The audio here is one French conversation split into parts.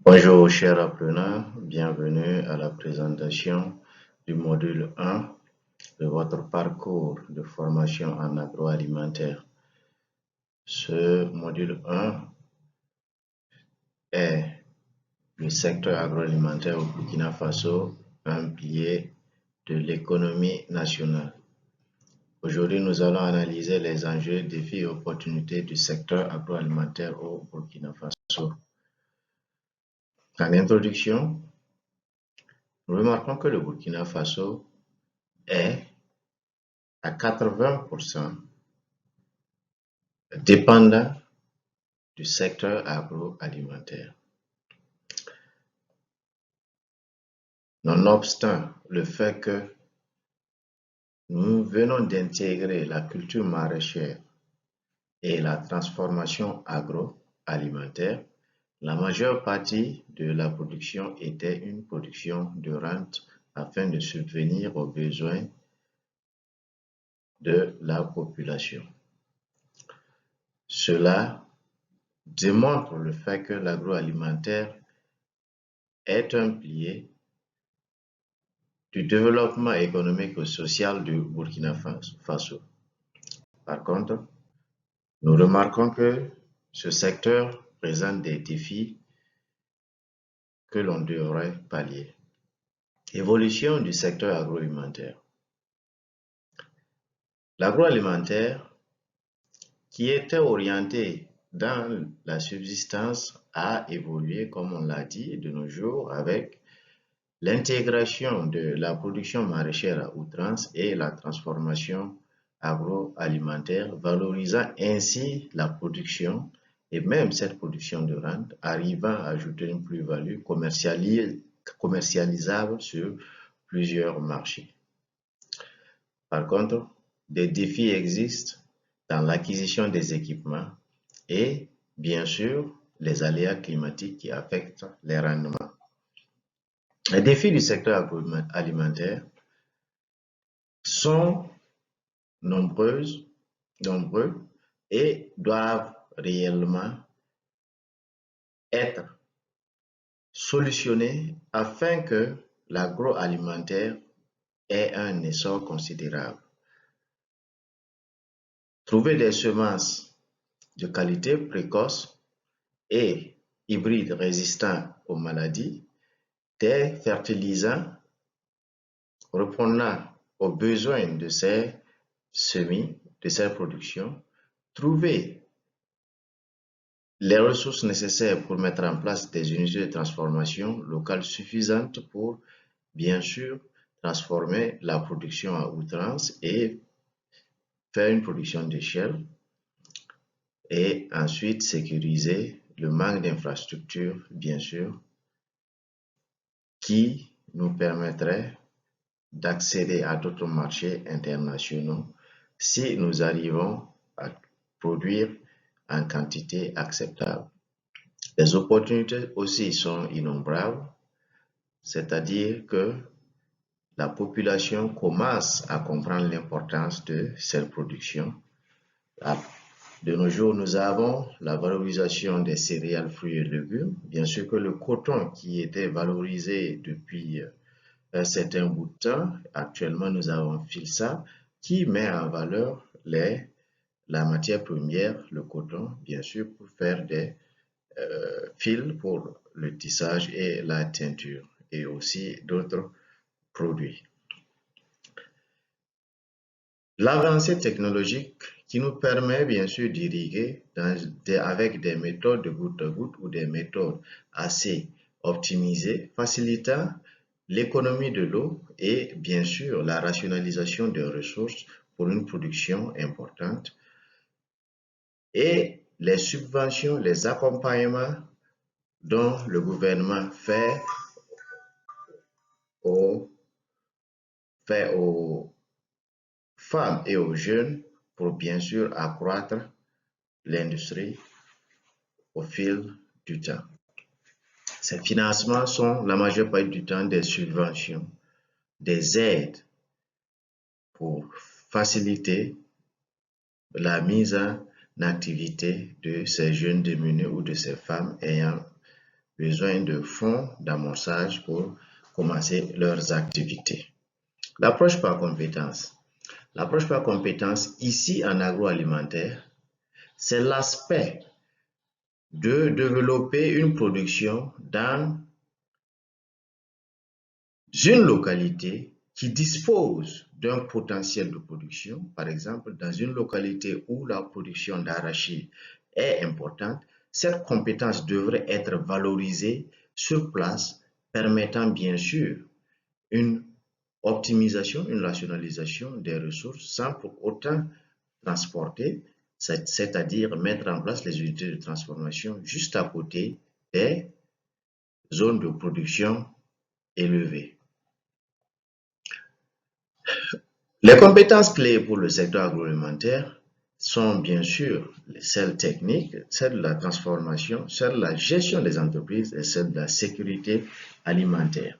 Bonjour chers apprenants, bienvenue à la présentation du module 1 de votre parcours de formation en agroalimentaire. Ce module 1 est le secteur agroalimentaire au Burkina Faso, un pilier de l'économie nationale. Aujourd'hui, nous allons analyser les enjeux, défis et opportunités du secteur agroalimentaire au Burkina Faso. En introduction, nous remarquons que le Burkina Faso est à 80% dépendant du secteur agroalimentaire. Nonobstant le fait que nous venons d'intégrer la culture maraîchère et la transformation agroalimentaire, la majeure partie de la production était une production de rente afin de subvenir aux besoins de la population. Cela démontre le fait que l'agroalimentaire est un pilier du développement économique et social du Burkina Faso. Par contre, nous remarquons que ce secteur présente des défis que l'on devrait pallier. Évolution du secteur agroalimentaire. L'agroalimentaire, qui était orienté dans la subsistance, a évolué, comme on l'a dit, de nos jours avec l'intégration de la production maraîchère à outrance et la transformation agroalimentaire, valorisant ainsi la production et même cette production de rente, arrivant à ajouter une plus-value commercialisable sur plusieurs marchés. Par contre, des défis existent dans l'acquisition des équipements et, bien sûr, les aléas climatiques qui affectent les rendements. Les défis du secteur agroalimentaire sont nombreux et doivent réellement être solutionnés afin que l'agroalimentaire ait un essor considérable. Trouver des semences de qualité précoce et hybrides résistants aux maladies, des fertilisants répondant aux besoins de ces semis, de ces productions, trouver les ressources nécessaires pour mettre en place des unités de transformation locales suffisantes pour, bien sûr, transformer la production à outrance et faire une production d'échelle et ensuite sécuriser le manque d'infrastructures, bien sûr, qui nous permettrait d'accéder à d'autres marchés internationaux si nous arrivons à produire en quantité acceptable. Les opportunités aussi sont innombrables, c'est-à-dire que la population commence à comprendre l'importance de cette production. De nos jours, nous avons la valorisation des céréales, fruits et légumes. Bien sûr que le coton qui était valorisé depuis un certain bout de temps, actuellement nous avons Filsa qui met en valeur la matière première, le coton, bien sûr, pour faire des fils pour le tissage et la teinture et aussi d'autres produits. L'avancée technologique qui nous permet bien sûr d'irriguer avec des méthodes de goutte à goutte ou des méthodes assez optimisées, facilitant l'économie de l'eau et bien sûr la rationalisation des ressources pour une production importante et les subventions, les accompagnements dont le gouvernement fait aux femmes et aux jeunes pour bien sûr accroître l'industrie au fil du temps. Ces financements sont la majeure partie du temps des subventions, des aides pour faciliter la mise en activité de ces jeunes démunis ou de ces femmes ayant besoin de fonds d'amorçage pour commencer leurs activités. L'approche par compétence. L'approche par compétence, ici en agroalimentaire, c'est l'aspect de développer une production dans une localité qui dispose d'un potentiel de production, par exemple dans une localité où la production d'arachide est importante, cette compétence devrait être valorisée sur place, permettant bien sûr une optimisation, une rationalisation des ressources sans pour autant transporter, c'est-à-dire mettre en place les unités de transformation juste à côté des zones de production élevées. Les compétences clés pour le secteur agroalimentaire sont bien sûr celles techniques, celles de la transformation, celles de la gestion des entreprises et celles de la sécurité alimentaire.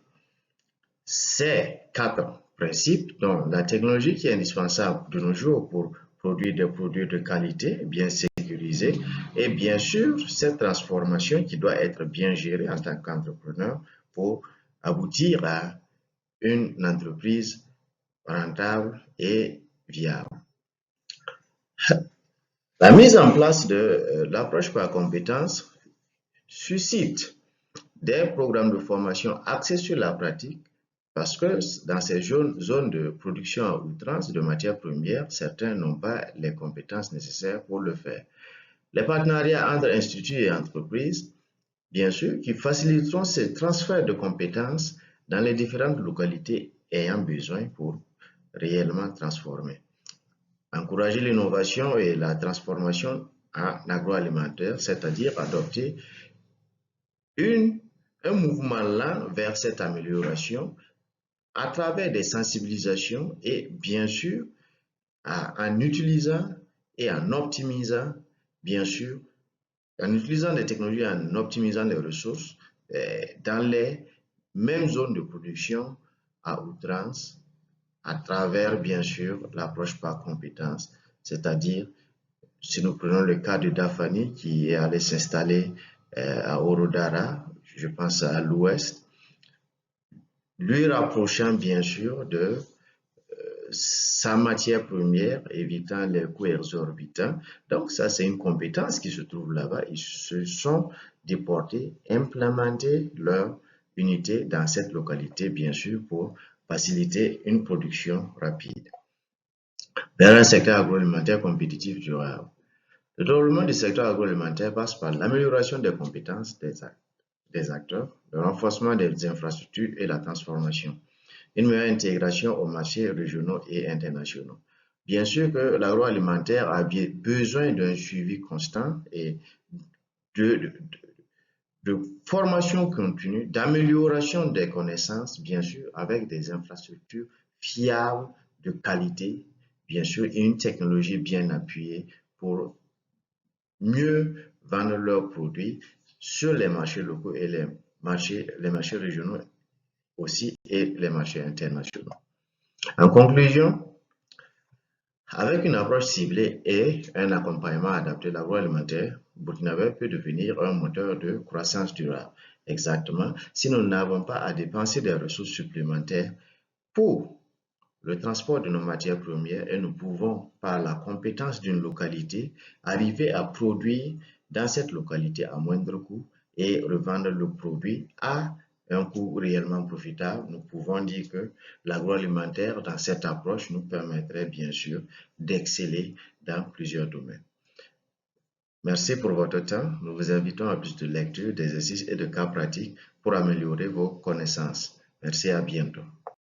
Ces quatre principes, dont la technologie qui est indispensable de nos jours pour produire des produits de qualité bien sécurisés et bien sûr cette transformation qui doit être bien gérée en tant qu'entrepreneur pour aboutir à une entreprise rentable et viable. La mise en place de l'approche par compétences suscite des programmes de formation axés sur la pratique parce que dans ces zones de production à outrance de matières premières, certains n'ont pas les compétences nécessaires pour le faire. Les partenariats entre instituts et entreprises, bien sûr, qui faciliteront ces transferts de compétences dans les différentes localités ayant besoin pour réellement transformer. Encourager l'innovation et la transformation en agroalimentaire, c'est-à-dire adopter un mouvement lent vers cette amélioration à travers des sensibilisations et bien sûr en utilisant et en optimisant, bien sûr, en utilisant des technologies, en optimisant les ressources dans les mêmes zones de production à outrance à travers, bien sûr, l'approche par compétence, c'est-à-dire, si nous prenons le cas de Dafani qui est allé s'installer à Orodara, je pense à l'ouest, lui rapprochant bien sûr de sa matière première, évitant les coûts exorbitants. Donc ça, c'est une compétence qui se trouve là-bas. Ils se sont déportés, implémenté leur unité dans cette localité, bien sûr, pour faciliter une production rapide. Vers un secteur agroalimentaire compétitif durable. Le développement du secteur agroalimentaire passe par l'amélioration des compétences des acteurs, le renforcement des infrastructures et la transformation, une meilleure intégration aux marchés régionaux et internationaux. Bien sûr que l'agroalimentaire a besoin d'un suivi constant et de, de formation continue, d'amélioration des connaissances, bien sûr, avec des infrastructures fiables, de qualité, bien sûr, et une technologie bien appuyée pour mieux vendre leurs produits sur les marchés locaux et les marchés régionaux aussi et les marchés internationaux. En conclusion, avec une approche ciblée et un accompagnement adapté, l'agroalimentaire burkinabé peut devenir un moteur de croissance durable. Exactement, si nous n'avons pas à dépenser des ressources supplémentaires pour le transport de nos matières premières et nous pouvons, par la compétence d'une localité, arriver à produire dans cette localité à moindre coût et revendre le produit à un coût réellement profitable. Nous pouvons dire que l'agroalimentaire, dans cette approche, nous permettrait bien sûr d'exceller dans plusieurs domaines. Merci pour votre temps. Nous vous invitons à plus de lectures, d'exercices et de cas pratiques pour améliorer vos connaissances. Merci, à bientôt.